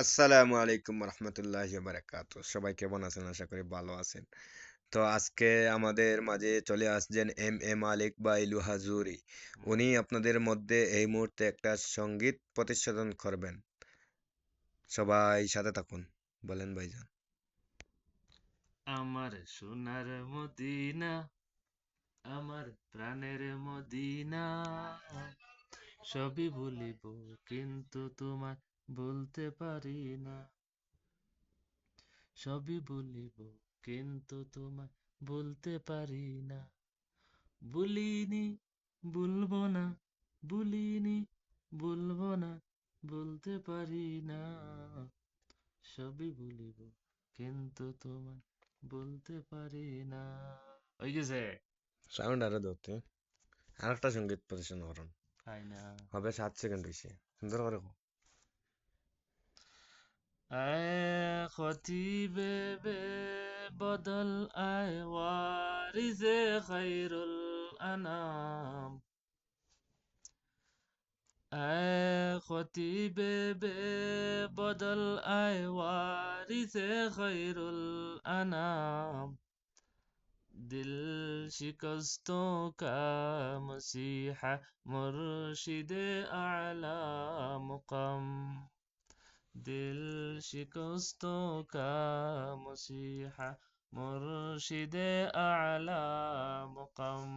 আসসালামু আলাইকুম রহমতুল্লাহি বারাকাতু। সবাই কেমন আছেন? আশা করি ভালো আছেন। তো আজকে আমাদের মাঝে চলে আসছেন এম মালিক বা ইলু হাজুরি। উনি আপনাদের মধ্যে এই মুহূর্তে একটা সঙ্গীত প্রতিস্থাপন করবেন। সবাই সাথে থাকুন। বলেন ভাইজান। আমার সোনার মদিনা, আমার প্রাণের মদিনা, সবই ভুলিব কিন্তু তোমায় বলতে পারি না। সবই ভুলিব কিন্তু তোমায় বলতে পারি না। ভুলিনি, ভুলবো না, ভুলিনি, ভুলবো না, বলতে পারি না। সবই ভুলিব কিন্তু তোমায় বলতে পারি না। হয়ে গেছে। সাউন্ড আরো ধরতে আর একটা সঙ্গীত প্রতিষ্ঠান করুন। তাই না? হবে 7 সেকেন্ড হয়েছে। সুন্দর করে কও। আয় খতিবে বে বদল আয় ওয়ারিজে খৈরুল আনাম। আয় খতিবে বে বদল আয় ওয়ারিজে খৈরুল আনাম। दिल शिकस्तों का मसीहा मुर्शिद आला मुक़म। दिल शिकस्तों का मसीहा মুর্শিদে আলা মুকাম।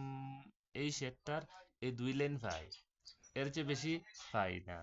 এই শেরটার এই দুই লাইন পাই, এর চেয়ে বেশি পাই না।